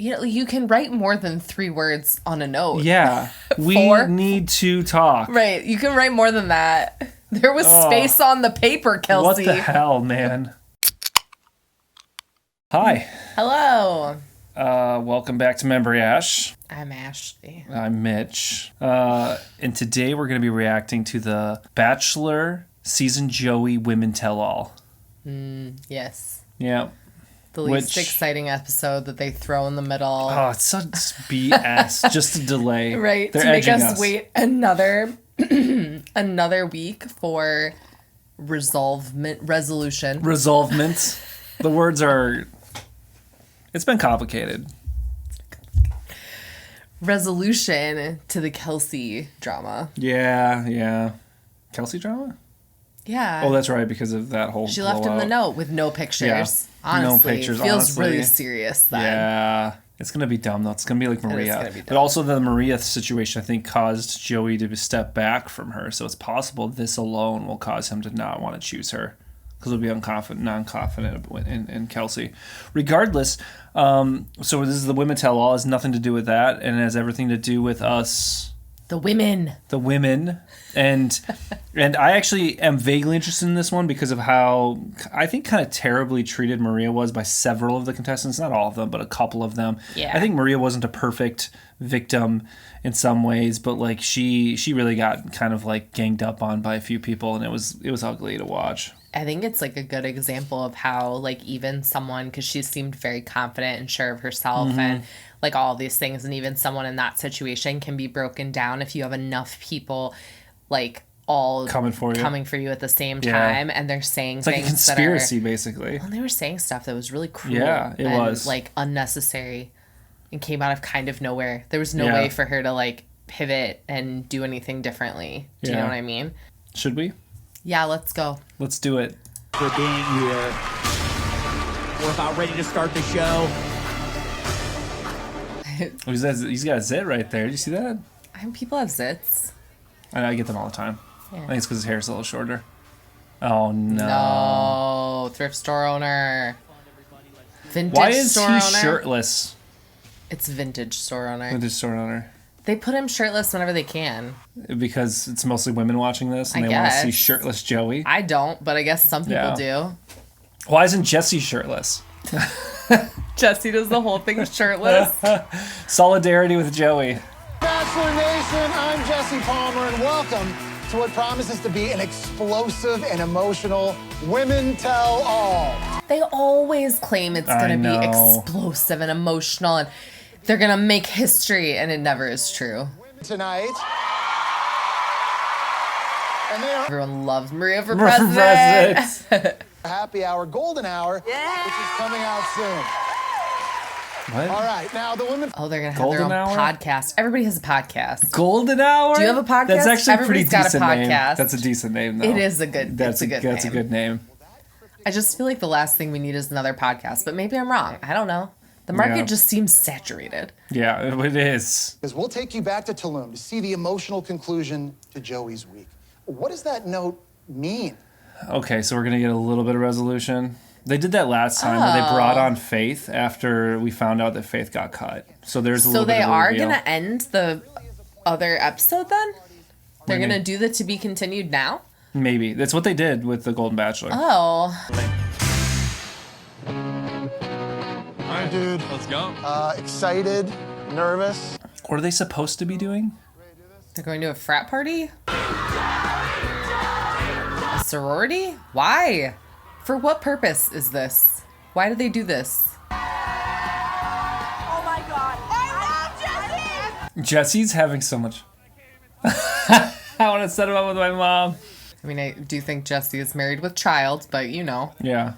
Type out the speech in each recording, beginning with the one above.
You can write more than 3 words on a note. Yeah. We need to talk. Right. You can write more than that. There was space on the paper, Kelsey. What the hell, man? Hi. Hello. Welcome back to Membriash. I'm Ashley. I'm Mitch. And today we're going to be reacting to the Bachelor Season Joey Women Tell All. Yes. Yeah. The least exciting episode that they throw in the middle. Oh, it's such BS. Just a delay. Right. They're to make edging us wait another week for resolution. Resolvement. The words are... It's been complicated. Resolution to the Kelsey drama. Yeah. Kelsey drama? Yeah. Oh, that's right, because of that whole She left him the note with no pictures. Yeah. Honestly, No pictures, feels really serious then. Yeah. It's going to be dumb, though. It's going to be like Maria. But also the Maria situation, I think, caused Joey to step back from her. So it's possible this alone will cause him to not want to choose her. Because he'll be non-confident in Kelsey. Regardless, so this is the Women Tell All. It has nothing to do with that. And it has everything to do with us. The women. And I actually am vaguely interested in this one because of how I think kind of terribly treated Maria was by several of the contestants. Not all of them, but a couple of them. Yeah. I think Maria wasn't a perfect victim in some ways, but like she really got kind of like ganged up on by a few people, and it was ugly to watch. I think it's like a good example of how like even someone, because she seemed very confident and sure of herself and like all these things, and even someone in that situation can be broken down if you have enough people like all coming for you at the same time, and they're saying it's things like a conspiracy that are, basically. well, they were saying stuff that was really cruel. Yeah, it was like unnecessary and came out of kind of nowhere. There was no way for her to like pivot and do anything differently. Do you know what I mean? Should we? Yeah, let's go. Let's do it. For being here. We're about ready to start the show. He's got a zit right there. Did you see that? People have zits. I know, I get them all the time. Yeah. I think it's because his hair's a little shorter. Oh, no. No. Thrift store owner. Vintage Why is store he owner. shirtless? It's vintage store owner. Vintage store owner. They put him shirtless whenever they can. Because it's mostly women watching this and they want to see shirtless Joey. I don't, but I guess some people do. Why isn't Jesse shirtless? Jesse does the whole thing shirtless. Solidarity with Joey. Bachelor Nation, I'm Jesse Palmer, and welcome to what promises to be an explosive and emotional Women Tell All. They always claim it's going to be explosive and emotional, and they're going to make history, and it never is true. Tonight, and they are Everyone loves Maria for president. Happy Hour, Golden Hour, which is coming out soon. What? All right, now the women. Oh, they're going to have their own podcast. Everybody has a podcast. Golden Hour? Do you have a podcast? That's actually Everybody's a pretty decent got a podcast. name. That's a decent name, though. It is a good That's name. a good name. I just feel like the last thing we need is another podcast, but maybe I'm wrong. I don't know. The market just seems saturated. Yeah, it is. Because we'll take you back to Tulum to see the emotional conclusion to Joey's week. What does that note mean? Okay, so we're going to get a little bit of resolution. They did that last time where they brought on Faith after we found out that Faith got cut. So there's a little bit of a So they are reveal. going to end the other episode then? They're going to do the to be continued now? Maybe. That's what they did with the Golden Bachelor. Oh. All right, dude. Let's go. Excited, nervous. What are they supposed to be doing? They're going to a frat party? A sorority? Why? For what purpose is this? Why do they do this? Oh my god. I love Jesse! Jesse's having so much... I want to set him up with my mom. I mean, I do think Jesse is married with child, but you know. Yeah.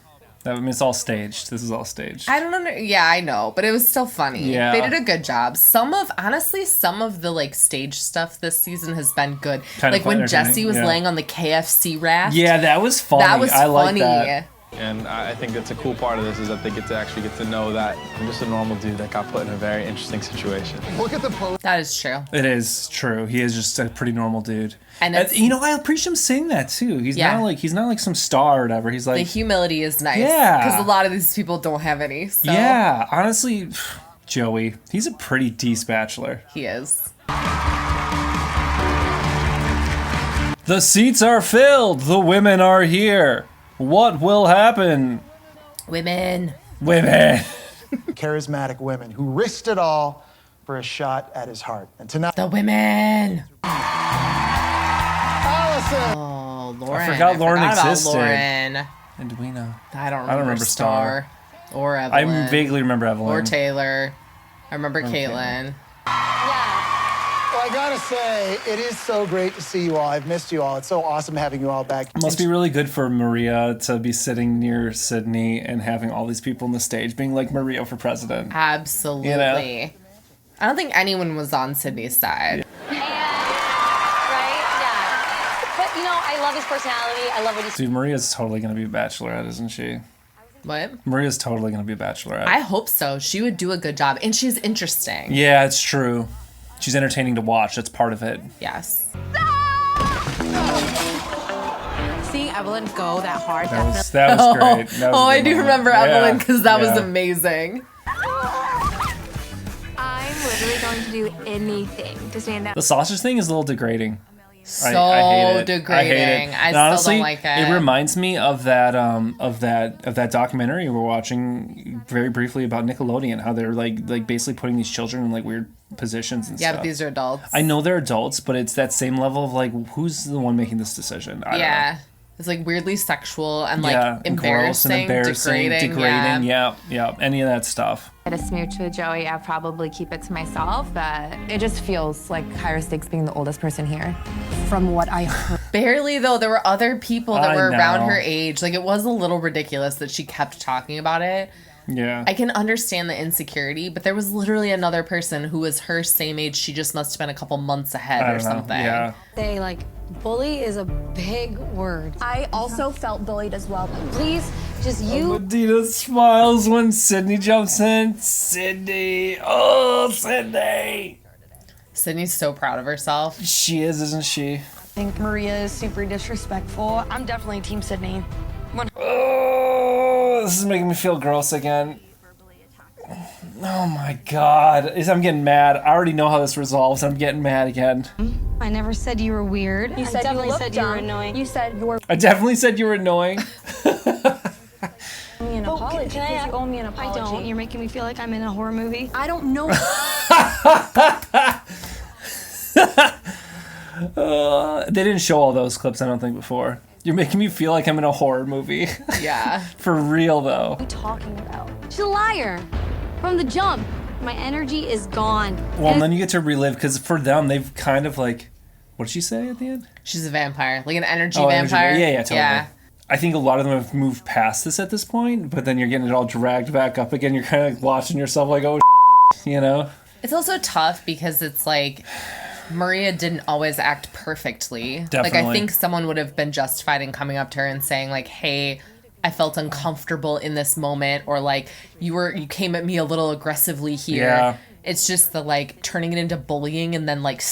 I mean, it's all staged. This is all staged. I don't know. Yeah, I know, but it was still funny. Yeah. They did a good job. Some of the like stage stuff this season has been good. Kind like of when Jesse was laying on the KFC raft. Yeah, that was funny. That was I funny. like that. And I think that's a cool part of this is that they get to know that I'm just a normal dude that got put in a very interesting situation. Look at the post. That is true. It is true. He is just a pretty normal dude. And you know, I appreciate him saying that too. He's not like some star or whatever. He's like the humility is nice. Yeah. Because a lot of these people don't have any. So. Yeah, honestly, Joey. He's a pretty decent bachelor. He is. The seats are filled. The women are here. What will happen? Women. Charismatic women who risked it all for a shot at his heart. And tonight, The women. Allison. Oh, Lauren. I forgot Lauren about existed. Lauren. And do we know? I don't remember Star. Or I Evelyn. vaguely remember Evelyn. Or Taylor. I remember Caitlyn. Well, I gotta say, it is so great to see you all. I've missed you all. It's so awesome having you all back. It must be really good for Maria to be sitting near Sydney and having all these people on the stage being like Maria for president. Absolutely. You know? I don't think anyone was on Sydney's side. Right? Yeah. But, I love his personality. I love what he's... Dude, Maria's totally going to be a bachelorette, isn't she? What? Maria's totally going to be a bachelorette. I hope so. She would do a good job. And she's interesting. Yeah, it's true. She's entertaining to watch. That's part of it. Yes. Seeing Evelyn go that hard. That was great. That was a I good do moment. remember Evelyn because that was yeah. amazing. I'm literally going to do anything to stand up. The sausage thing is a little degrading. So I hate it. degrading. I And still honestly, don't like it. It reminds me of that documentary we were watching very briefly about Nickelodeon, how they're like basically putting these children in like weird positions and Yeah, stuff. but these are adults. I know they're adults, but it's that same level of like, who's the one making this decision? I don't know. It's like weirdly sexual and like and gross embarrassing, and degrading. Yeah. Yeah, any of that stuff. At a smooch with Joey, I'll probably keep it to myself, but it just feels like higher stakes being the oldest person here. From what I heard. Barely though, there were other people that I were around know. her age. Like it was a little ridiculous that she kept talking about it. Yeah. I can understand the insecurity, but there was literally another person who was her same age. She just must have been a couple months ahead or something. Yeah. They, bully is a big word. I also felt bullied as well. Please, just you... Medina smiles when Sydney jumps in. Sydney. Oh, Sydney. Sydney's so proud of herself. She is, isn't she? I think Maria is super disrespectful. I'm definitely Team Sydney. Oh, this is making me feel gross again. Oh my god. I'm getting mad. I already know how this resolves. I'm getting mad again. I never said you were weird. You said definitely you looked said you were dumb. annoying. You said you were I definitely said you were annoying. me an apology. Can I- You owe me an I apology. don't. You're making me feel like I'm in a horror movie. I don't know. They didn't show all those clips, I don't think, before. You're making me feel like I'm in a horror movie. Yeah. For real, though. What are you talking about? She's a liar. From the jump. My energy is gone. Well, and then you get to relive, because for them, they've kind of like... What did she say at the end? She's a vampire. Like an energy Energy- vampire. Yeah, totally. Yeah. I think a lot of them have moved past this at this point, but then you're getting it all dragged back up again. You're kind of like watching yourself like, oh, you know? It's also tough because it's like Maria didn't always act perfectly. Like I Definitely. think someone would have been justified in coming up to her and saying like, "Hey, I felt uncomfortable in this moment," or like you came at me a little aggressively here. Yeah. It's just the like turning it into bullying and then like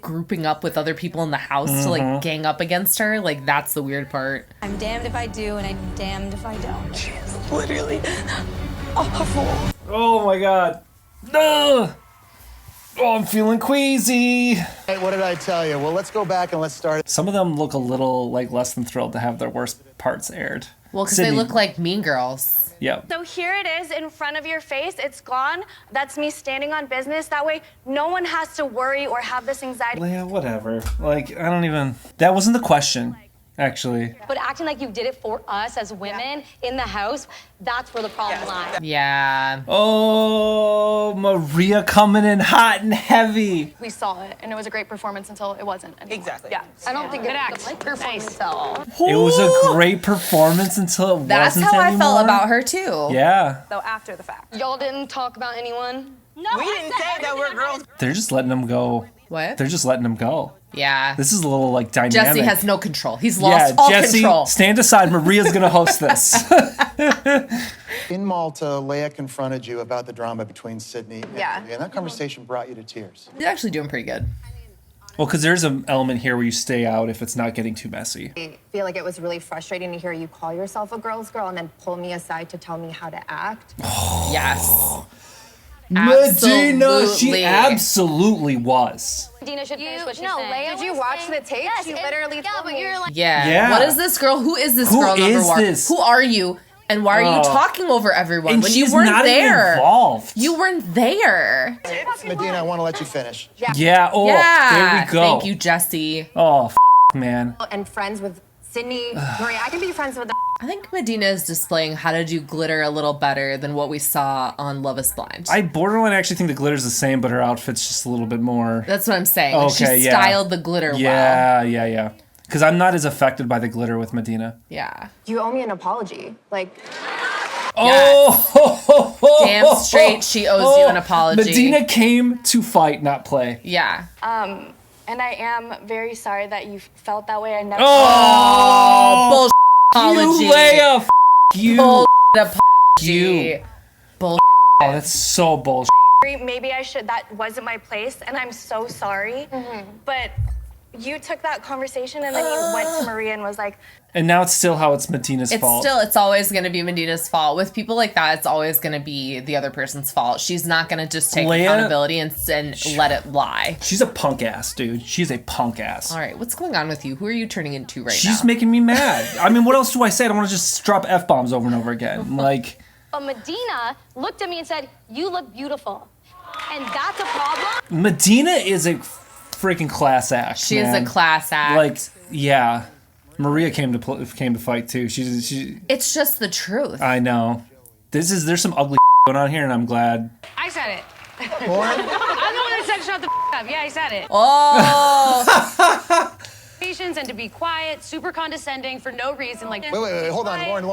grouping up with other people in the house to like gang up against her. Like that's the weird part. I'm damned if I do and I'm damned if I don't. She's literally awful. Oh my god. Ugh. Oh, I'm feeling queasy. Hey, what did I tell you? Well, let's go back and let's start. Some of them look a little like less than thrilled to have their worst parts aired. Well, because they Sydney- look like Mean Girls. Yep. So here it is in front of your face. It's gone. That's me standing on business. That way, no one has to worry or have this anxiety. Yeah, whatever. Like, I don't even... That wasn't the question, actually. But acting like you did it for us as women in the house, that's where the problem lies. Yeah. Oh, Maria coming in hot and heavy. We saw it, and it was a great performance until it wasn't anymore. Exactly. Yeah. I don't think it's a performance at all. It was a great performance until it That's wasn't how I anymore. felt about her too. Yeah. Though after the fact. Y'all didn't talk about anyone? No, We didn't say that we're girls. They're just letting them go. What? They're just letting them go. Yeah. This is a little, like, dynamic. Jesse has no control. He's lost all Jesse, control. stand aside. Maria's going to host this. In Malta, Leia confronted you about the drama between Sydney and Yeah. Maria, and that conversation brought you to tears. He's actually doing pretty good. Well, because there's an element here where you stay out if it's not getting too messy. I feel like it was really frustrating to hear you call yourself a girl's girl and then pull me aside to tell me how to act. Yes. Medina, she absolutely was. Medina should finish what she's saying. Leia, did you watch the tape? Yes, she literally told me. You're like, yeah. What is this girl? Who is this girl? Who is this? Who are you? And why are you talking over everyone and when she's you weren't not there? Even involved. You weren't there. Medina, I want to let you finish. Yeah. Oh, there we go. Thank you, Jesse. Oh, man. And friends with Sydney, Maria. I can be friends with them. I think Medina is displaying how to do glitter a little better than what we saw on Love is Blind. I borderline actually think the glitter's the same, but her outfit's just a little bit more. That's what I'm saying. Okay, she styled the glitter well. Yeah. Because I'm not as affected by the glitter with Medina. Yeah. You owe me an apology. Like. Oh! Damn straight, she owes you an apology. Medina came to fight, not play. Yeah. And I am very sorry that you felt that way. I never. Bullshit apology. You, Leia. You. Bullshit apology. Bullshit. Oh, that's so bullshit. Maybe I should. That wasn't my place, and I'm so sorry. But you took that conversation, and then you went to Maria and was like. And now it's still how it's Medina's fault. It's always going to be Medina's fault. With people like that, it's always going to be the other person's fault. She's not going to just take accountability and let it lie. She's a punk ass, dude. She's a punk ass. All right, what's going on with you? Who are you turning into right now? She's making me mad. I mean, what else do I say? I don't want to just drop F-bombs over and over again. Like. But Medina looked at me and said, "You look beautiful," and that's a problem. Medina is a freaking class act. She is a class act. Like, yeah. Maria came to fight too. She. It's just the truth. I know. There's some ugly going on here, and I'm glad. I said it. Lauren? I'm the one that said shut the up. Yeah, I said it. Oh. Patience and to be quiet, super condescending for no reason. Like. Wait. Hold on, Lauren.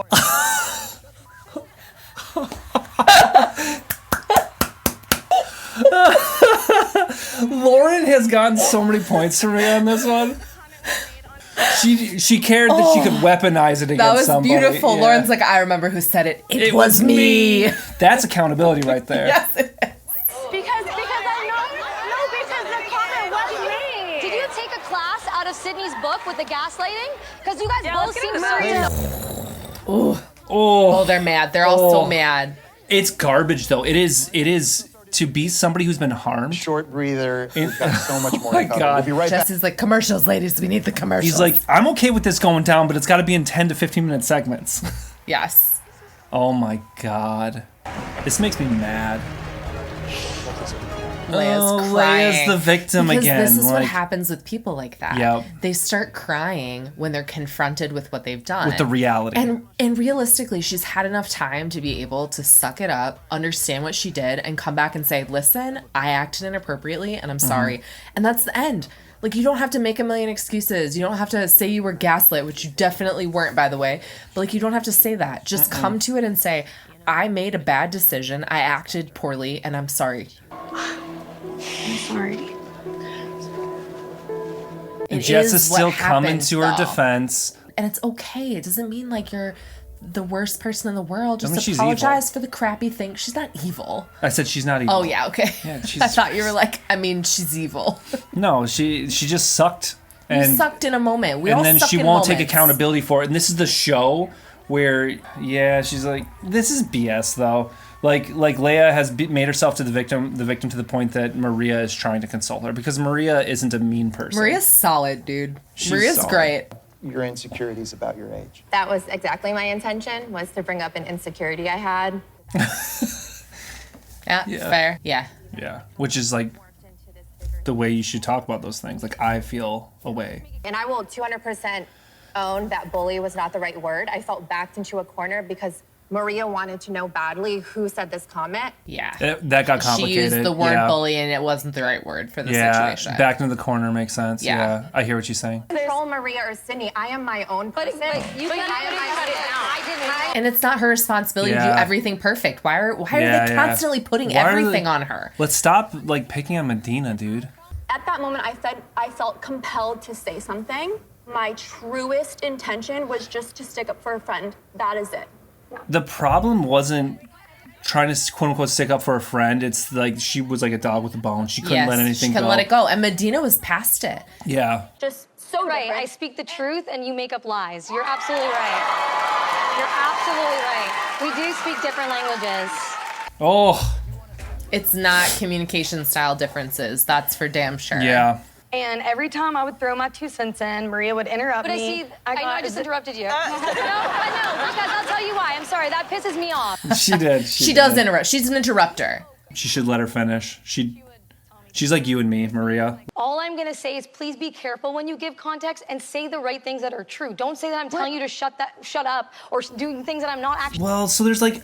Lauren has gotten so many points from me on this one. She cared that she could weaponize it against somebody. That was beautiful. Yeah. Lauren's like, I remember who said it. It was me. That's accountability right there. Yes, it is. Because I know because the comment wasn't me. Did you take a class out of Sydney's book with the gaslighting? Because you guys both seem so. Oh, they're mad. They're all so mad. It's garbage though. It is to be somebody who's been harmed. Short breather. We've got so much more. Oh my God. We'll be right back. Jesse's like, commercials, ladies. We need the commercials. He's like, I'm okay with this going down, but it's got to be in 10 to 15 minute segments. Yes. Oh my God. This makes me mad. Leia's crying. Leia's the victim because again. This is what happens with people like that. Yep. They start crying when they're confronted with what they've done. With the reality. And realistically, she's had enough time to be able to suck it up, understand what she did, and come back and say, listen, I acted inappropriately and I'm sorry. And that's the end. Like, you don't have to make a million excuses. You don't have to say you were gaslit, which you definitely weren't, by the way. But, like, you don't have to say that. Just come to it and say, I made a bad decision. I acted poorly, and I'm sorry. I'm sorry. And Jess is still coming to her defense. And it's okay. It doesn't mean like you're the worst person in the world. Just apologize for the crappy thing. She's not evil. I said she's not evil. Oh, yeah, okay. Yeah, I thought you were like, I mean, she's evil. No, she just sucked. And you sucked in a moment. And then she won't take accountability for it. And this is the show where, yeah, she's like, this is BS, though. Like Leia has made herself to the victim to the point that Maria is trying to console her because Maria isn't a mean person. Maria's solid, dude. Maria's solid. great. Your insecurities about your age. That was exactly my intention, was to bring up an insecurity I had. Yeah, fair. Yeah. Yeah, which is like the way you should talk about those things. Like, I feel a way. And I will 200% own that bully was not the right word. I felt backed into a corner because Maria wanted to know badly who said this comment. Yeah. That got complicated. She used the word bully and it wasn't the right word for the situation. Yeah, back into the corner makes sense. Yeah. I hear what you're saying. Control Maria or Sydney. I am my own person. But you can I didn't. And it's not her responsibility to do everything perfect. Why are they constantly putting everything on her? Let's stop like picking on Medina, dude. At that moment, I felt compelled to say something. My truest intention was just to stick up for a friend. That is it. The problem wasn't trying to quote unquote stick up for a friend. It's like she was like a dog with a bone. She couldn't let anything go. She couldn't let it go. And Medina was past it. Yeah. Just so Right, different. I speak the truth and you make up lies. You're absolutely right. You're absolutely right. We do speak different languages. Oh. It's not communication style differences. That's for damn sure. Yeah. And every time I would throw my 2 cents in, Maria would interrupt me. I know I just interrupted you. No, because I'll tell you why. I'm sorry. That pisses me off. She did. She does interrupt. She's an interrupter. She should let her finish. She's like you and me, Maria. All I'm going to say is please be careful when you give context and say the right things that are true. Don't say that I'm telling you to shut up or doing things that I'm not actually. Well, so there's like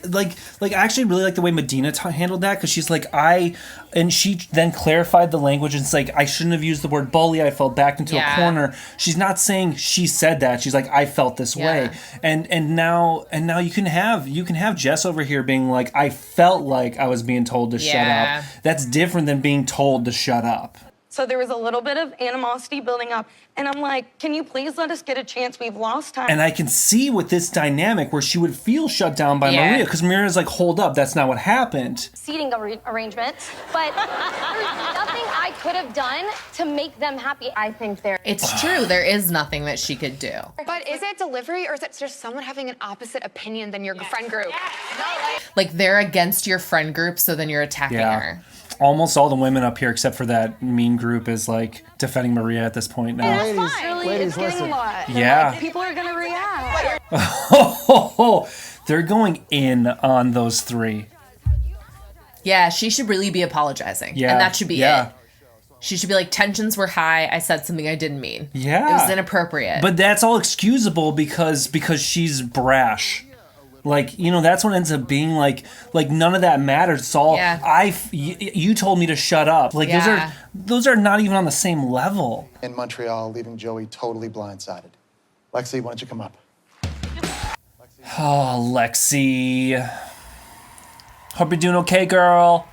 I actually really like the way Medina handled that, because she's like, and she then clarified the language, and it's like, I shouldn't have used the word bully. I fell back into a corner. She's not saying she said that. She's like, I felt this way. And now you can have Jess over here being like, I felt like I was being told to shut up. That's different than being told to shut up. So there was a little bit of animosity building up. And I'm like, can you please let us get a chance? We've lost time. And I can see with this dynamic where she would feel shut down by Maria, because Maria's like, hold up, that's not what happened. Seating arrangements, but there's nothing I could have done to make them happy. I think It's true. There is nothing that she could do. But is it delivery, or is it just someone having an opposite opinion than your friend group? Like they're against your friend group, so then you're attacking her. Almost all the women up here, except for that mean group, is like defending Maria at this point now. Ladies, it's getting a lot. Yeah. Like, people are gonna react. They're going in on those 3. Yeah, she should really be apologizing. Yeah. And that should be it. She should be like, tensions were high. I said something I didn't mean. Yeah. It was inappropriate. But that's all excusable because she's brash. Like, that's what ends up being like none of that matters. It's all, you told me to shut up. Like, those are not even on the same level. In Montreal, leaving Joey totally blindsided. Lexi, why don't you come up? Oh, Lexi. Hope you're doing okay, girl.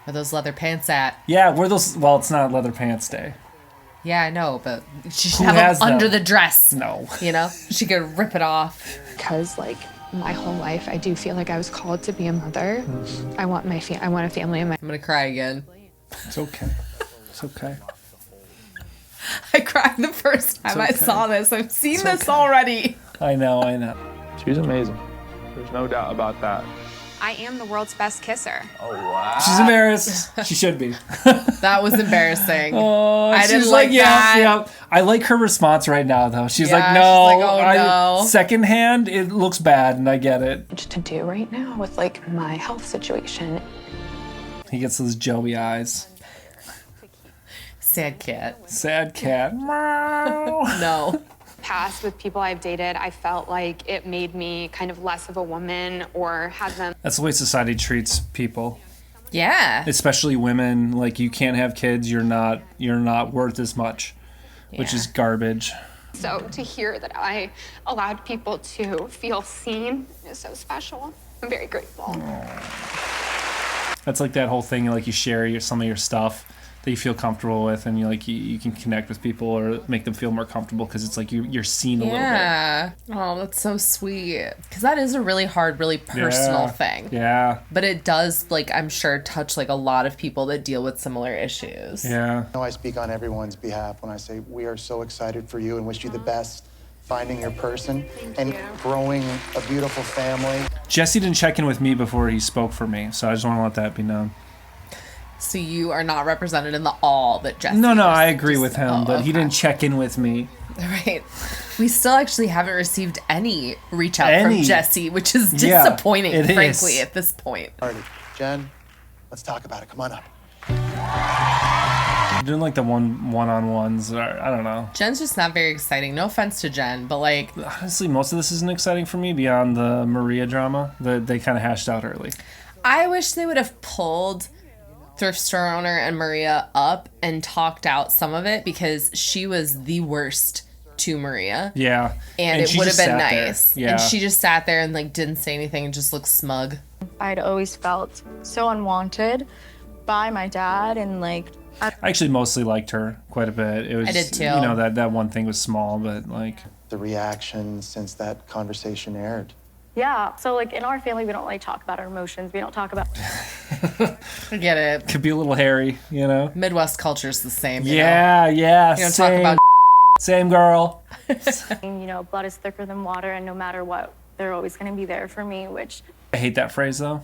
Where those leather pants at? Yeah, well, it's not leather pants day. Yeah, I know, but she should have them under the dress. No. She could rip it off. Because, my whole life, I do feel like I was called to be a mother. I want a family. I'm gonna cry again. It's okay. It's okay. I cried the first time I saw this. I've seen this already. I know. She's amazing. There's no doubt about that. I am the world's best kisser. Oh, wow. She's embarrassed. She should be. That was embarrassing. Oh, I didn't like that. Yeah. I like her response right now, though. She's like, no. She's like, oh, no. Secondhand, it looks bad, and I get it. Much to do right now with, my health situation. He gets those Joey eyes. Sad cat. Sad cat. No. Past with people I've dated, I felt like it made me kind of less of a woman or had them. That's the way society treats people. Yeah. Especially women. Like, you can't have kids, you're not worth as much, which is garbage. So to hear that I allowed people to feel seen is so special. I'm very grateful. That's like that whole thing, like you share some of your stuff that you feel comfortable with, and you can connect with people or make them feel more comfortable because it's like you're seen a little bit. Yeah. Oh, that's so sweet. Because that is a really hard, really personal thing. Yeah. But it does, I'm sure, touch a lot of people that deal with similar issues. Yeah. I know I speak on everyone's behalf when I say we are so excited for you and wish you the best finding your person and growing a beautiful family. Jesse didn't check in with me before he spoke for me, so I just want to let that be known. So you are not represented in the all that Jesse No, I agree with him, but he didn't check in with me. Right. We still actually haven't received any reach out from Jesse, which is disappointing, frankly, at this point. Alrighty, Jen, let's talk about it. Come on up. I'm doing the one-on-ones, or I don't know. Jen's just not very exciting. No offense to Jen, but honestly, most of this isn't exciting for me beyond the Maria drama that they kind of hashed out early. I wish they would have pulled thrift store owner and Maria up and talked out some of it, because she was the worst to Maria. Yeah. And it would have been nice. Yeah. And she just sat there and didn't say anything and just looked smug. I'd always felt so unwanted by my dad, and I actually mostly liked her quite a bit. It was, I did too. That one thing was small, but the reaction since that conversation aired. Yeah, so in our family, we don't talk about our emotions. We don't talk about. I get it. Could be a little hairy, Midwest culture's the same. Yeah. You don't same, talk about. Same girl. Blood is thicker than water, and no matter what, they're always going to be there for me. Which I hate that phrase though,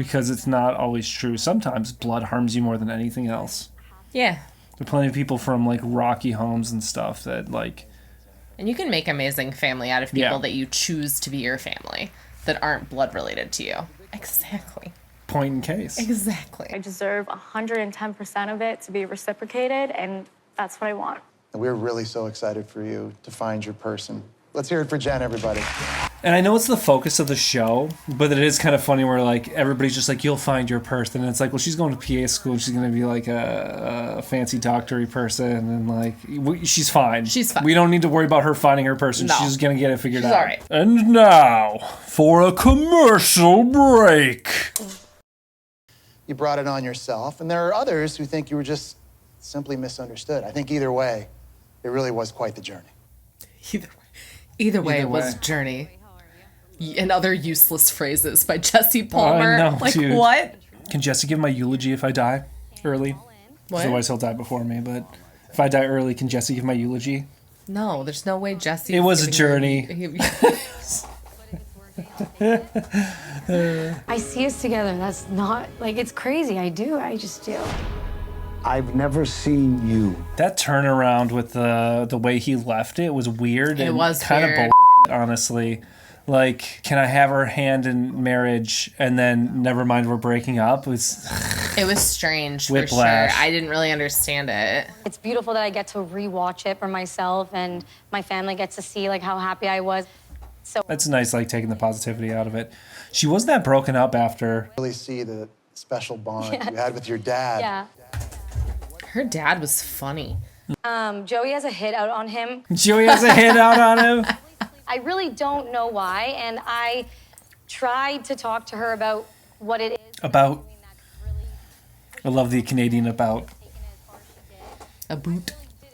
because it's not always true. Sometimes blood harms you more than anything else. Yeah. There are plenty of people from like rocky homes and stuff that like. And you can make amazing family out of people that you choose to be your family that aren't blood related to you. Exactly. Point in case. Exactly. I deserve 110% of it to be reciprocated, and that's what I want. We're really so excited for you to find your person. Let's hear it for Jen, everybody. And I know it's the focus of the show, but it is kind of funny where like everybody's just like, you'll find your person. And it's like, well, she's going to PA school. She's going to be like a fancy doctory person. And like, she's fine. She's fine. We don't need to worry about her finding her person. No. She's going to get it figured out. She's all right. And now for a commercial break. You brought it on yourself, and there are others who think you were just simply misunderstood. I think either way, it really was quite the journey. Either way, it was a journey. And other useless phrases by Jesse Palmer. I know, like, dude. what? Can Jesse give my eulogy if I die early? What? Otherwise, he'll die before me. But if I die early, can Jesse give my eulogy? No, there's no way Jesse. It was a journey. I see us together. That's not, like, it's crazy. I just do. I've never seen you. That turnaround with the way he left it was weird. It and was kind weird. of honestly. Like, can I have her hand in marriage and then never mind we're breaking up? It was strange for Whiplash. sure. I didn't really understand it. It's beautiful that I get to rewatch it for myself, and my family gets to see like how happy I was. So That's nice, like taking the positivity out of it. She wasn't that broken up after. Really see the special bond you had with your dad. Yeah. Her dad was funny. Joey has a hit out on him. Joey has a hit out on him. I really don't know why, and I tried to talk to her about what it is. About. I love the Canadian about. A boot.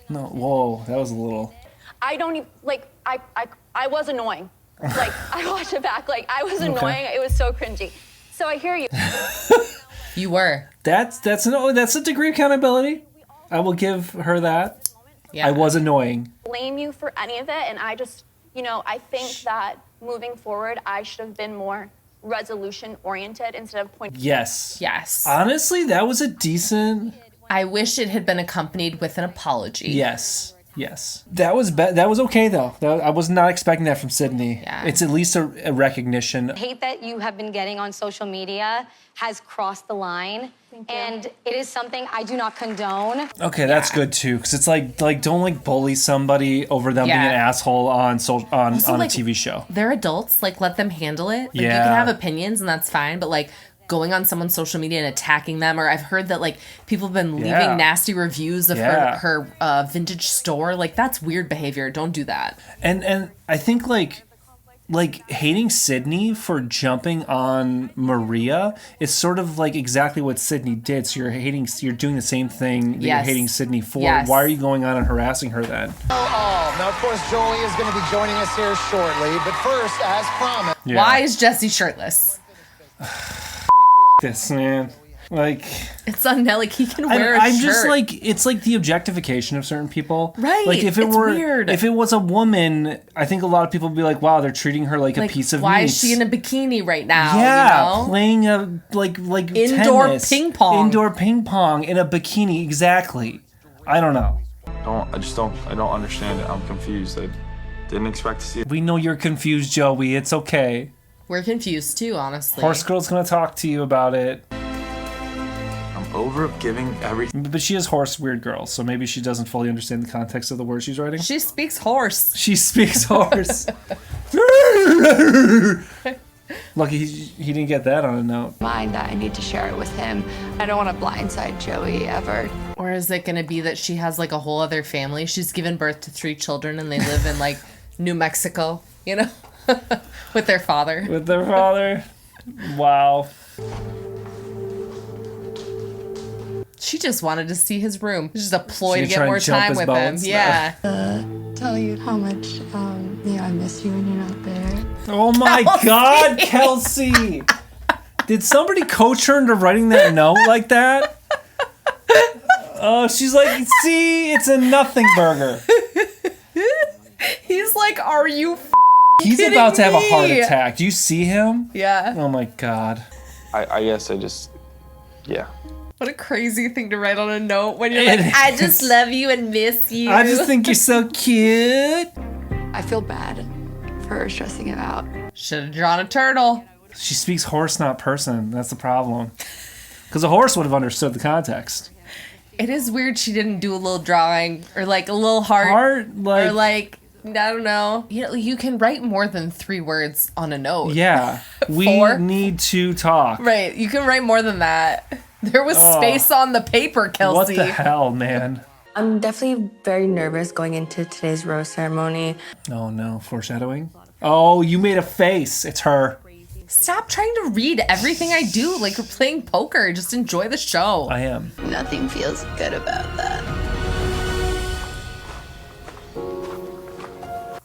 No, whoa, that was a little. I don't even, like, I was annoying. Like, I watched it back, like, I was annoying. It was so cringy. So I hear you. You were. That's a degree of accountability. I will give her that. Yeah. I was annoying. Blame you for any of it, and I just, I think that moving forward, I should have been more resolution-oriented instead of pointing. Yes. Yes. Honestly, that was a decent. I wish it had been accompanied with an apology. Yes. Yes. That was that was okay though. I was not expecting that from Sydney. Yeah. It's at least a recognition. The hate that you have been getting on social media has crossed the line, and it is something I do not condone. Okay, that's good too, because it's like don't like bully somebody over them being an asshole on Also, on a like, TV show. They're adults. Like, let them handle it. Like, you Yeah. can have opinions, and that's fine. But like, going on someone's social media and attacking them, or I've heard that like people have been leaving nasty reviews of her vintage store. Like, that's weird behavior. Don't do that. And I think like hating Sydney for jumping on Maria is sort of like exactly what Sydney did. So you're doing the same thing that you're hating Sydney for. Yes. Why are you going on and harassing her then? Now, of course, Joey is going to be joining us here shortly. But first, as promised. Yeah. Why is Jesse shirtless? This man, like, it's like he can wear a I'm shirt. just like, it's like the objectification of certain people, Right, Like if it's weird. if it was a woman, I think a lot of people would be like, wow, they're treating her like a piece of why meat. is she in a bikini right now? Yeah, you know? playing a like Indoor tennis, ping pong. indoor ping pong in a bikini. Exactly. I don't know. I don't understand it. I'm confused. I didn't expect to see it. We know you're confused, Joey. It's okay. We're confused too, honestly. Horse Girl's gonna talk to you about it. I'm over giving everything. But she is horse weird girl, so maybe she doesn't fully understand the context of the words she's writing. She speaks horse. She speaks horse. Lucky he didn't get that on a note. Mind that I need to share it with him. I don't want to blindside Joey ever. Or is it going to be that she has like a whole other family? She's given birth to 3 children and they live in like New Mexico, with their father. With their father? Wow. She just wanted to see his room. It's just a ploy to She's get trying more to jump time his with bones? him. Yeah. Tell you how much I miss you when you're not there. Oh my God, Kelsey! Did somebody coach her into writing that note like that? Oh, she's like, see, it's a nothing burger. He's like, are you He's kidding about to have a heart me? attack. Do you see him? Yeah. Oh my God. I guess I just, yeah. What a crazy thing to write on a note when you're like, I just love you and miss you. I just think you're so cute. I feel bad for her stressing it out. Should have drawn a turtle. She speaks horse, not person. That's the problem. Because a horse would have understood the context. It is weird she didn't do a little drawing or like a little heart or like, I don't know. You know, you can write more than 3 words on a note. Yeah. We need to talk. Right. You can write more than that. There was space on the paper, Kelsey. What the hell, man? I'm definitely very nervous going into today's rose ceremony. Oh no, foreshadowing? Oh, you made a face. It's her. Stop trying to read everything I do like we're playing poker. Just enjoy the show. I am. Nothing feels good about that.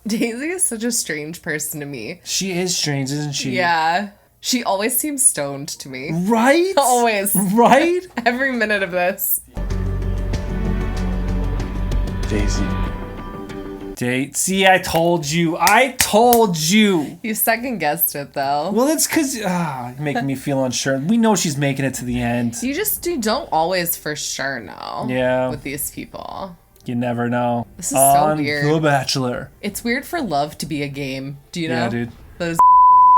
Daisy is such a strange person to me. She is strange, isn't she? Yeah. She always seems stoned to me. Right? Always. Right? Every minute of this. Daisy. See, I told you. I told you. You second guessed it though. Well, it's because you're making me feel unsure. We know she's making it to the end. You don't always for sure know. Yeah. With these people. You never know. This is so weird. The Bachelor. It's weird for love to be a game. Do you know? Yeah, dude. Those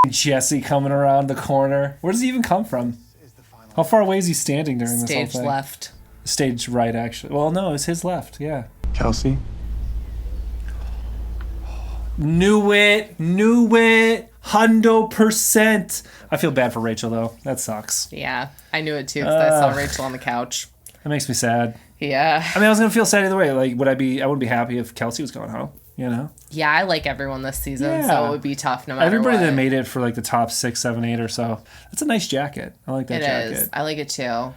Jesse coming around the corner. Where does he even come from? How far away is he standing during this whole thing? Stage left. Stage right, actually. Well, no, it's his left. Yeah. Kelsey. Knew it. 100%. I feel bad for Rachel, though. That sucks. Yeah, I knew it too because I saw Rachel on the couch. That makes me sad. Yeah. I mean, I was going to feel sad either way. Like, I wouldn't be happy if Kelsey was going home, you know? Yeah, I like everyone this season, Yeah. so it would be tough no matter Everybody what. that made it for like the top 6, 7, 8 or so. That's a nice jacket. I like that jacket. It is. I like it too.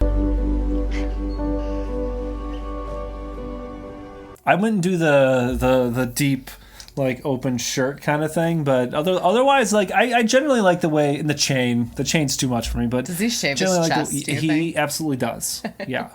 I wouldn't do the deep, like, open shirt kind of thing, but otherwise, like, I generally like the way in the chain. The chain's too much for me, but does he shave his generally chest? He absolutely does. Yeah,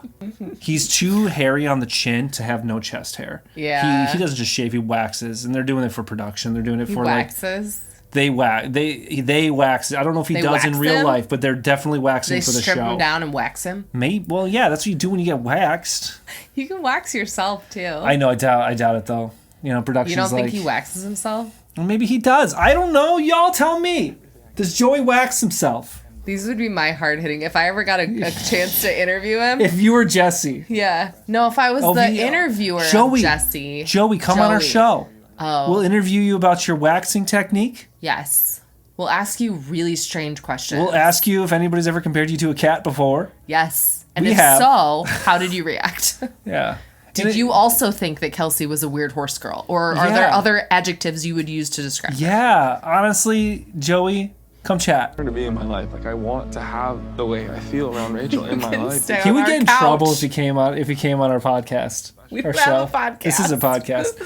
he's too hairy on the chin to have no chest hair. Yeah, he doesn't just shave; he waxes, and they're doing it for production. They're doing it for waxes. They wax. I don't know if he does in real life, but they're definitely waxing for the show. They strip him down and wax him. Maybe. Well, yeah, that's what you do when you get waxed. You can wax yourself too. I know. I doubt it though. You know, production's You don't think like, he waxes himself? Well, maybe he does. I don't know. Y'all tell me. Does Joey wax himself? These would be my hard hitting. If I ever got a chance to interview him. If you were Jesse. Yeah. No, if I was the interviewer of Jesse. Joey, come on our show. Oh. We'll interview you about your waxing technique. Yes. We'll ask you really strange questions. We'll ask you if anybody's ever compared you to a cat before. Yes. And if so, how did you react? Yeah. Did you also think that Kelsey was a weird horse girl? Or are there other adjectives you would use to describe her? Yeah. Honestly, Joey, come chat. To be in my life, like I want to have the way I feel around Rachel in my life. He would get in trouble if he came on our podcast. We don't have a podcast. This is a podcast.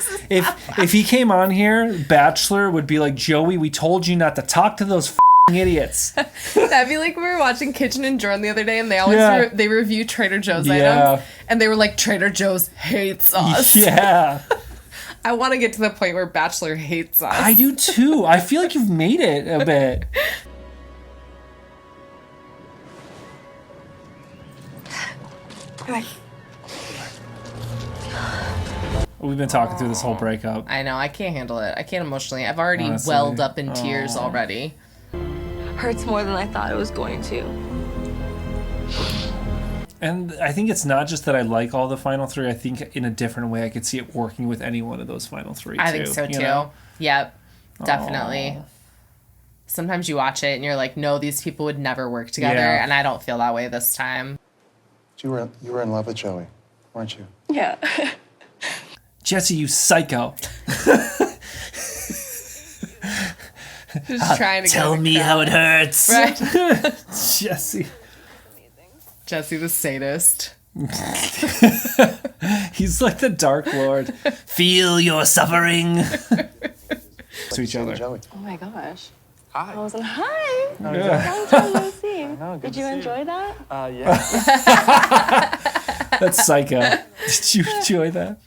If he came on here, Bachelor would be like, Joey, we told you not to talk to those idiots. That'd be like we were watching Kitchen and Jordan the other day, and they always they review Trader Joe's items, and they were like, Trader Joe's hates us. Yeah. I want to get to the point where Bachelor hates us. I do too. I feel like you've made it a bit. We've been talking through this whole breakup. I know. I can't handle it. I can't emotionally. I've already welled up in tears already. Hurts more than I thought it was going to. And I think it's not just that I like all the final 3. I think in a different way I could see it working with any one of those final 3 too. I think so too. Know? Yep. Definitely. Aww. Sometimes you watch it and you're like, no, these people would never work together. Yeah. And I don't feel that way this time. You were in love with Joey, weren't you? Yeah. Jesse, you psycho. Just trying to tell me how it hurts. Right. Jesse the sadist. He's like the Dark Lord. Feel your suffering. To each other. Joey. Oh my gosh. Hi. I wasn't. Hi. Yeah. Long time no see. Did you enjoy that? Yeah. That's psycho. Did you enjoy that?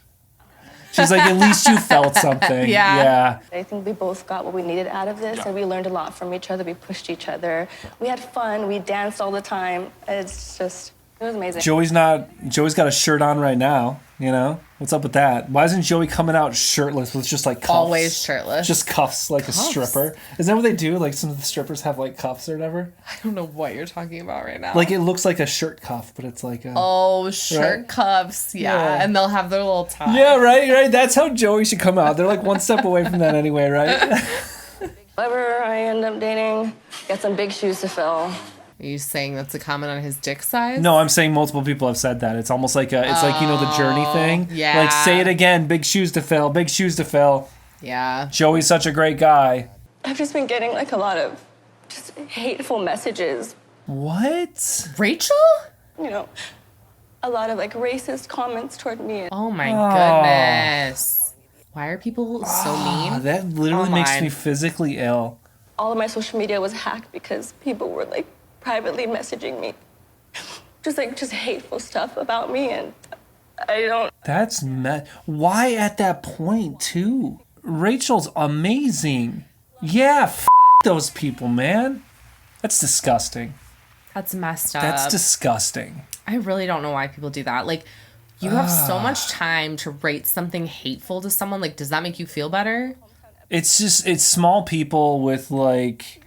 She's like, at least you felt something. Yeah. I think we both got what we needed out of this, and we learned a lot from each other. We pushed each other. We had fun. We danced all the time. It was amazing. Joey's got a shirt on right now, you know? What's up with that? Why isn't Joey coming out shirtless with just like cuffs? Always shirtless. Just cuffs like a stripper. Is that what they do? Like some of the strippers have like cuffs or whatever? I don't know what you're talking about right now. Like it looks like a shirt cuff, but it's like a... Oh, shirt right? cuffs. Yeah. And they'll have their little tie. Yeah, right. That's how Joey should come out. They're like one step away from that anyway, right? Whoever I end up dating, got some big shoes to fill. Are you saying that's a comment on his dick size? No, I'm saying multiple people have said that. It's almost like like, you know, the Journey thing. Yeah. Like, say it again. Big shoes to fill. Big shoes to fill. Yeah. Joey's such a great guy. I've just been getting like a lot of just hateful messages. What? Rachel? You know, a lot of like racist comments toward me. Oh my goodness. Why are people so mean? That literally makes me physically ill. All of my social media was hacked because people were like privately messaging me. Just hateful stuff about me, and I don't... That's why at that point, too? Rachel's amazing. Yeah, those people, man. That's disgusting. That's messed up. That's disgusting. I really don't know why people do that. Like, you have so much time to write something hateful to someone. Like, does that make you feel better? It's small people with, like...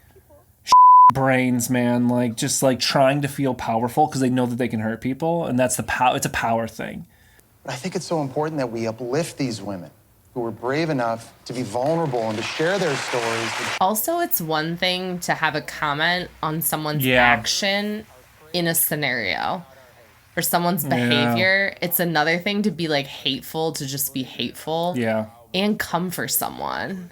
brains, man, like just like trying to feel powerful because they know that they can hurt people, and that's it's a power thing. But I think it's so important that we uplift these women who are brave enough to be vulnerable and to share their stories. Also, it's one thing to have a comment on someone's action in a scenario or someone's behavior. It's another thing to be like hateful, to just be hateful and come for someone.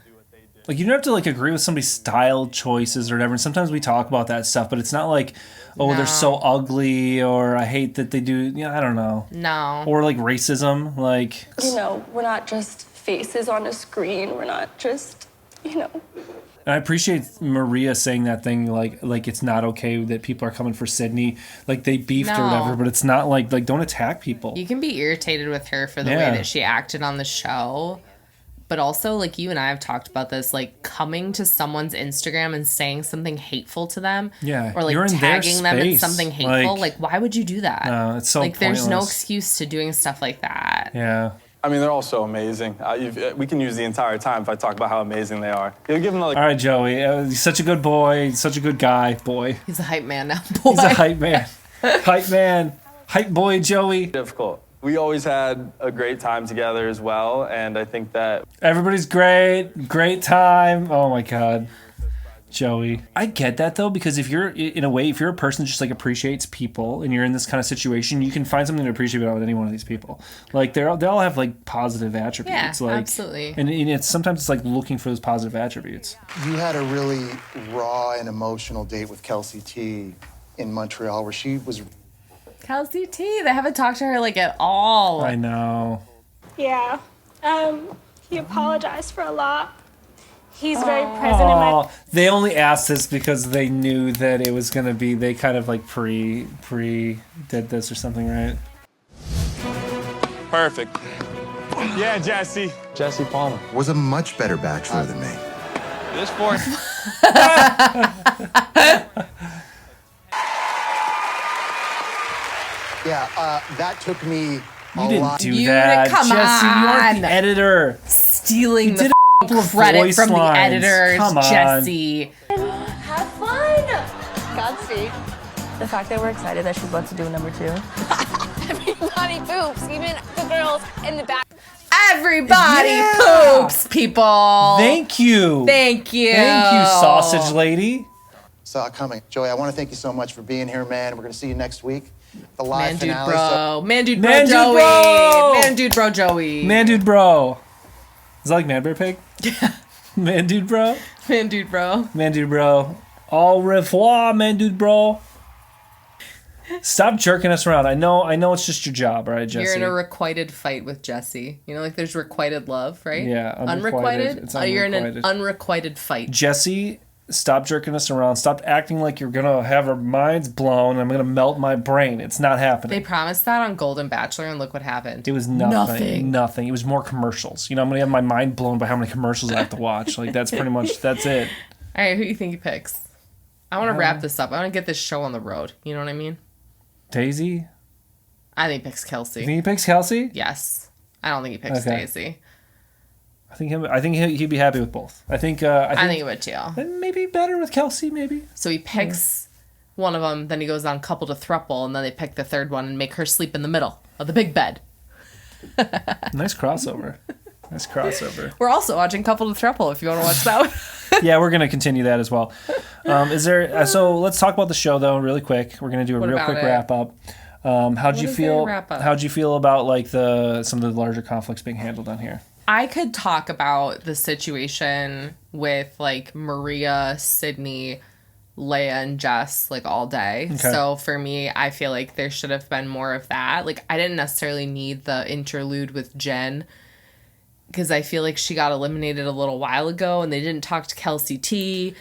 Like, you don't have to, like, agree with somebody's style choices or whatever. And sometimes we talk about that stuff, but it's not like, they're so ugly, or I hate that they do, I don't know. No. Or, like, racism, like... You know, we're not just faces on a screen. We're not just, And I appreciate Maria saying that thing, like it's not okay that people are coming for Sydney. Like, they beefed or whatever, but it's not like, don't attack people. You can be irritated with her for the way that she acted on the show. But also, like, you and I have talked about this, like, coming to someone's Instagram and saying something hateful to them. Yeah, or, like, tagging them in something hateful. Like, why would you do that? No, it's so like, pointless. There's no excuse to doing stuff like that. Yeah. I mean, they're all so amazing. We can use the entire time if I talk about how amazing they are. You'll give them all right, Joey. He's such a good boy. He's such a good guy, boy. He's a hype man now, boy. He's a hype man. Hype man. Hype boy, Joey. Difficult. We always had a great time together as well, and I think that... Everybody's great. Great time. Oh, my God. Joey. I get that, though, because if you're, in a way, if you're a person that just, like, appreciates people, and you're in this kind of situation, you can find something to appreciate about any one of these people. Like, they all have, like, positive attributes. Yeah, like, absolutely. And it's sometimes it's, like, looking for those positive attributes. You had a really raw and emotional date with Kelsey T in Montreal where she was... Kelsey T, they haven't talked to her, like, at all. I know. Yeah. He apologized for a lot. He's very present in my... They only asked this because they knew that it was going to be, they kind of like pre did this or something, right? Perfect. Yeah, Jesse. Jesse Palmer. Was a much better bachelor than me. This for... Yeah, that took me You didn't do that. Come Jesse, on. you aren't the editor. Stealing the couple of credit voice from lines. the editors, Come on. Jesse. Have fun! Godspeed. The fact that we're excited that she's about to do number 2. Everybody poops, even the girls in the back. Everybody poops, people. Thank you. Thank you. Thank you, sausage lady. Saw it coming. Joey, I want to thank you so much for being here, man. We're going to see you next week. The Man, live dude, finale. bro. Man, dude, bro, Man, dude, Joey. bro. Man, dude, bro, Joey. Man, dude, bro. Is that like Man Bear Pig? Yeah. Man, dude, bro. Man, dude, bro. Man, dude, bro. Au revoir, man, dude, bro. Stop jerking us around. I know it's just your job, right, Jesse? You're in a requited fight with Jesse. You know, like there's requited love, right? Yeah, unrequited. It's You're in an unrequited. unrequited fight. Jesse stop jerking us around. Stop acting like you're going to have our minds blown. I'm going to melt my brain. It's not happening. They promised that on Golden Bachelor, and look what happened. It was nothing. It was more commercials. I'm going to have my mind blown by how many commercials I have to watch. Like, that's pretty much, that's it. All right, who do you think he picks? I want to wrap this up. I want to get this show on the road. You know what I mean? Daisy? I think he picks Kelsey. You think he picks Kelsey? Yes. I don't think he picks Daisy. I think he'd be happy with both. I think he would too. Maybe better with Kelsey, maybe. So he picks one of them, then he goes on couple to throuple, and then they pick the third one and make her sleep in the middle of the big bed. Nice crossover. We're also watching couple to throuple if you want to watch that one. Yeah, we're going to continue that as well. So let's talk about the show though really quick. We're going to do a real quick wrap up. How'd you feel about like some of the larger conflicts being handled on here? I could talk about the situation with like Maria, Sydney, Leia, and Jess like all day. Okay. So for me, I feel like there should have been more of that. Like I didn't necessarily need the interlude with Jen because I feel like she got eliminated a little while ago and they didn't talk to Kelsey T,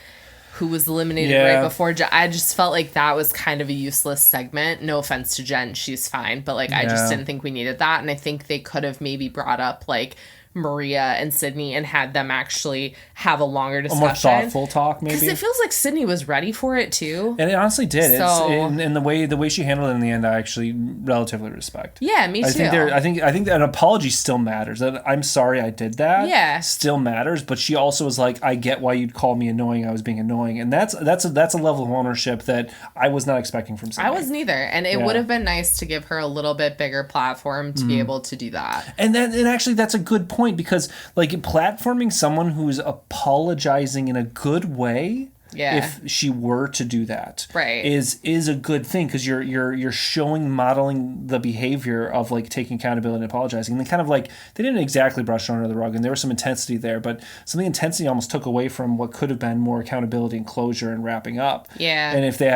who was eliminated right before Jen. I just felt like that was kind of a useless segment. No offense to Jen, she's fine. But like I just didn't think we needed that. And I think they could have maybe brought up like Maria and Sydney and had them actually have a longer discussion. A more thoughtful talk, maybe. Because it feels like Sydney was ready for it too. And it honestly did. And the way she handled it in the end, I actually relatively respect. Yeah, me too. I think an apology still matters. That I'm sorry I did that. Yeah, still matters. But she also was like, I get why you'd call me annoying. I was being annoying, and that's a level of ownership that I was not expecting from Sydney. I wasn't either, and it would have been nice to give her a little bit bigger platform to be able to do that. And actually, that's a good point. Because like platforming someone who's apologizing in a good way, if she were to do that, right, is a good thing because you're modeling the behavior of like taking accountability and apologizing. And then kind of like they didn't exactly brush it under the rug, and there was some intensity there, but some of the intensity almost took away from what could have been more accountability and closure and wrapping up. Yeah. And if they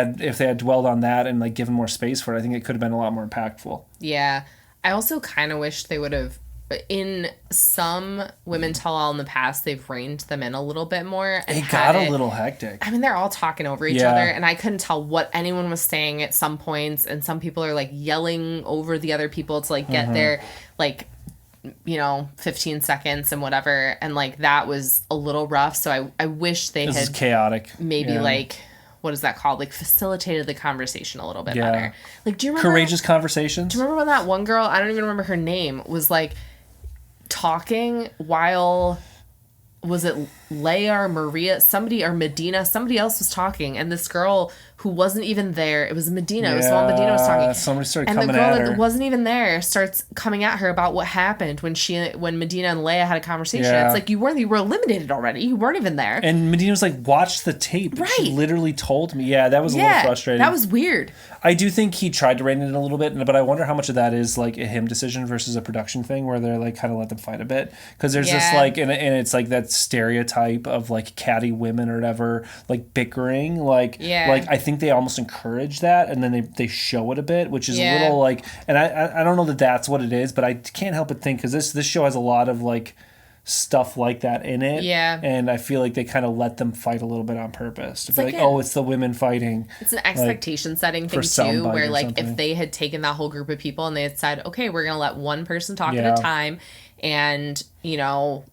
had dwelled on that and like given more space for it, I think it could have been a lot more impactful. Yeah. I also kind of wish they would have. In some Women Tell All in the past, they've reined them in a little bit more. And it got a little hectic. I mean, they're all talking over each other, and I couldn't tell what anyone was saying at some points. And some people are like yelling over the other people to like get their like 15 seconds and whatever. And like that was a little rough. So I wish they had chaotic. Maybe like. What is that called? Like facilitated the conversation a little bit better. Like, do you remember courageous conversations? Do you remember when that one girl, I don't even remember her name, was like talking while, was it Leia or Maria, somebody or Medina, somebody else was talking, and this girl who wasn't even there, it was Medina, it was while Medina was talking. Somebody started and coming at her. And the girl that wasn't even there starts coming at her about what happened when Medina and Leia had a conversation. Yeah. It's like you were eliminated already. You weren't even there. And Medina was like, watch the tape. Right. She literally told me. Yeah, that was a little frustrating. That was weird. I do think he tried to rein it in a little bit, but I wonder how much of that is like a him decision versus a production thing where they're like kind of let them fight a bit. Because there's this like, and it's like that stereotype of like catty women or whatever, like bickering. Like I think they almost encourage that, and then they show it a bit, which is a little like, and I don't know that that's what it is, but I can't help but think because this show has a lot of like stuff like that in it, and I feel like they kind of let them fight a little bit on purpose to be like oh, it's the women fighting. It's an expectation setting thing too, where like if they had taken that whole group of people and they had said, okay, we're gonna let one person talk at a time, and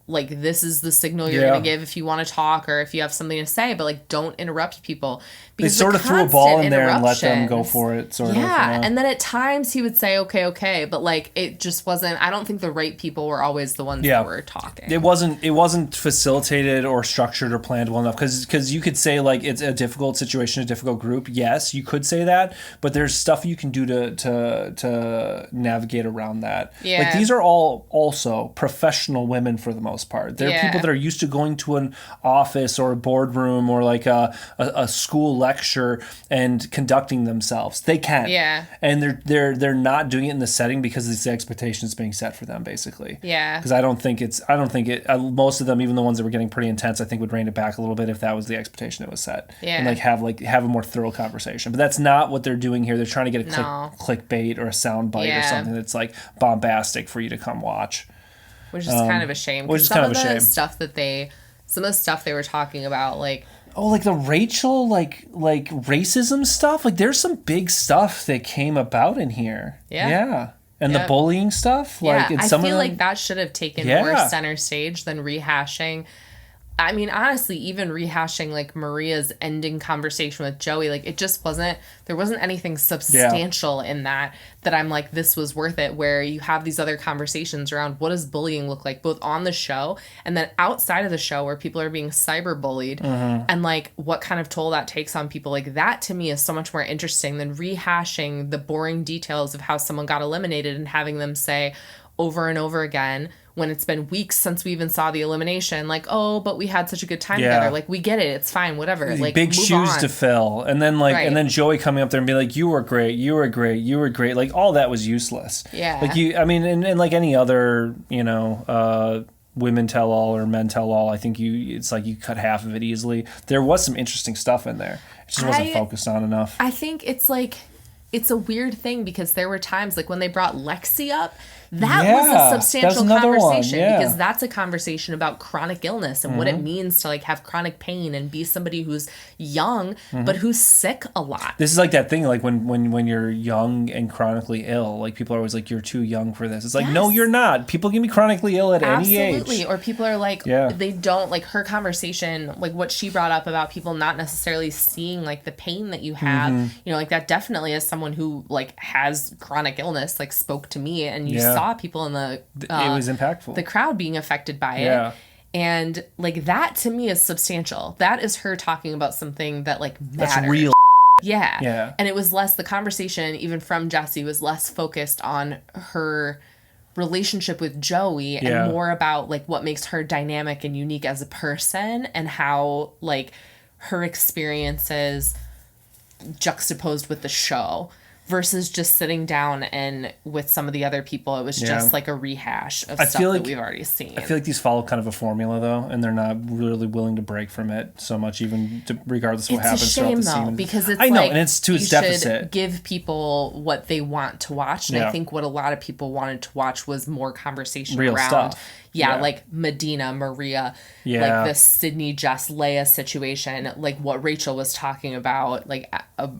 like this is the signal you're gonna give if you want to talk or if you have something to say, but like don't interrupt people. Because they sort of threw a ball in there and let them go for it, sort of. And then at times he would say okay, but like it just wasn't. I don't think the right people were always the ones that were talking. It wasn't facilitated or structured or planned well enough because you could say like it's a difficult situation, a difficult group. Yes, you could say that, but there's stuff you can do to navigate around that. Yeah. Like these are all also professional women for the most part. They're people that are used to going to an office or a boardroom or like a school lecture and conducting themselves. They can. Yeah. And they're not doing it in the setting because it's the expectations being set for them, basically. Yeah. Because I don't think most of them, even the ones that were getting pretty intense, I think would rein it back a little bit if that was the expectation that was set. Yeah. And have a more thorough conversation. But that's not what they're doing here. They're trying to get a clickbait or a sound bite or something that's like bombastic for you to come watch. Which is kind of a shame. Some of the stuff they were talking about, like Oh, like the Rachel, like racism stuff. Like there's some big stuff that came about in here. Yeah. And the bullying stuff. Like, I some feel of them, like that should have taken more center stage than rehashing. I mean, honestly, even rehashing like Maria's ending conversation with Joey, like it just wasn't, there wasn't anything substantial in that I'm like, this was worth it, where you have these other conversations around what does bullying look like, both on the show and then outside of the show where people are being cyberbullied and like what kind of toll that takes on people. Like that to me is so much more interesting than rehashing the boring details of how someone got eliminated and having them say over and over again, when it's been weeks since we even saw the elimination, like, oh, but we had such a good time together. Like, we get it. It's fine. Whatever. Like, big shoes to fill. And then, like, and then Joey coming up there and being like, you were great. You were great. You were great. Like, all that was useless. Yeah. Like, and like any other, you know, women tell all or men tell all, I think it's like you cut half of it easily. There was some interesting stuff in there. It just wasn't focused on enough. I think it's like, it's a weird thing because there were times, like, when they brought Lexi up, that was a substantial conversation because that's a conversation about chronic illness and what it means to like have chronic pain and be somebody who's young but who's sick a lot. This is like that thing, like when you're young and chronically ill, like people are always like, you're too young for this. It's like, no, you're not. People can be chronically ill at any age. Absolutely. Or people are like, they don't, like her conversation, like what she brought up about people not necessarily seeing like the pain that you have, you know, like that definitely as someone who like has chronic illness, like spoke to me and you saw people in the it was impactful, the crowd being affected by it, and like that to me is substantial. That is her talking about something that like matters. That's real. Yeah. And it was less, the conversation even from Jessie was less focused on her relationship with Joey and more about like what makes her dynamic and unique as a person and how like her experiences juxtaposed with the show. Versus just sitting down and with some of the other people, it was just like a rehash of stuff that we've already seen. I feel like these follow kind of a formula though, and they're not really willing to break from it so much, even regardless of what happens throughout the season. Because it's I know, like, and it's to its deficit. Should give people what they want to watch, and I think what a lot of people wanted to watch was more conversation real around stuff. Like Medina, Maria, like the Sydney, Jess, Leia situation, like what Rachel was talking about, like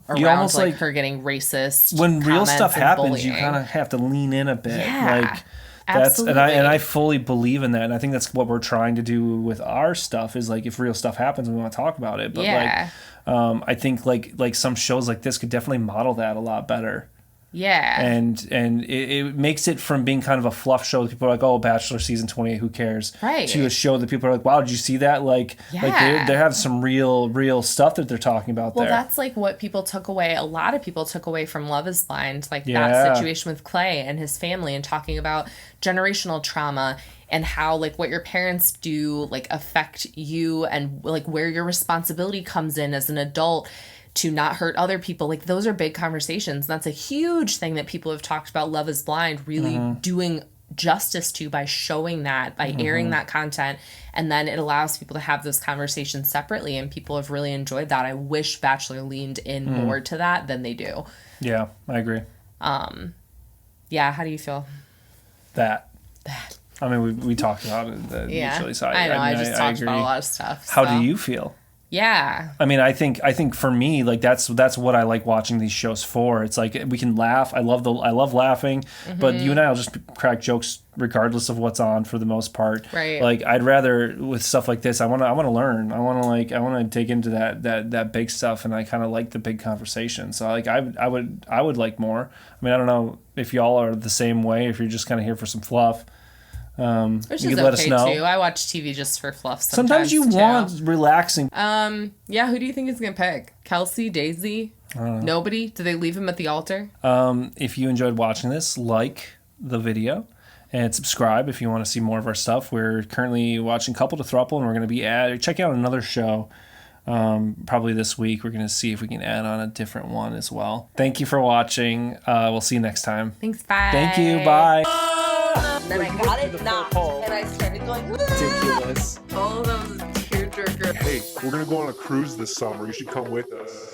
around like her getting racist. When real stuff happens, bullying. you kind of have to lean in a bit. Yeah, like that's and I fully believe in that, and I think that's what we're trying to do with our stuff. Is like if real stuff happens, we want to talk about it. But like, I think like some shows like this could definitely model that a lot better. Yeah. And it makes it from being kind of a fluff show that people are like, oh, Bachelor season 28, who cares? Right. To a show that people are like, wow, did you see that? Like they have some real stuff that they're talking about there. Well, that's like what people took away. A lot of people took away from Love is Blind, like that situation with Clay and his family and talking about generational trauma and how like what your parents do like affect you and like where your responsibility comes in as an adult to not hurt other people. Like those are big conversations. That's a huge thing that people have talked about Love is Blind really doing justice to by showing that, by airing that content. And then it allows people to have those conversations separately. And people have really enjoyed that. I wish Bachelor leaned in more to that than they do. Yeah, I agree. Yeah, how do you feel? That. I mean, we talked about it initially. So I know. I just talked about a lot of stuff. How do you feel? Yeah. I mean, I think for me, like that's what I like watching these shows for. It's like we can laugh. I love laughing, but you and I will just crack jokes regardless of what's on for the most part. Right. Like I'd rather with stuff like this, I want to learn. I want to dig into that big stuff, and I kind of like the big conversation. So like I would like more. I mean, I don't know if y'all are the same way. If you're just kind of here for some fluff. Which is let us know. Too. I watch TV just for fluff sometimes you want relaxing. Yeah, who do you think is gonna pick? Kelsey, Daisy? Nobody? Do they leave him at the altar? If you enjoyed watching this, like the video and subscribe if you want to see more of our stuff. We're currently watching Couple to Throuple, and we're going to be checking out another show probably this week. We're going to see if we can add on a different one as well. Thank you for watching. We'll see you next time. Thanks, bye. Thank you, bye. And then I got it knocked, and I started going, ridiculous. Oh, that was a tearjerker. Hey, we're gonna go on a cruise this summer. You should come with us.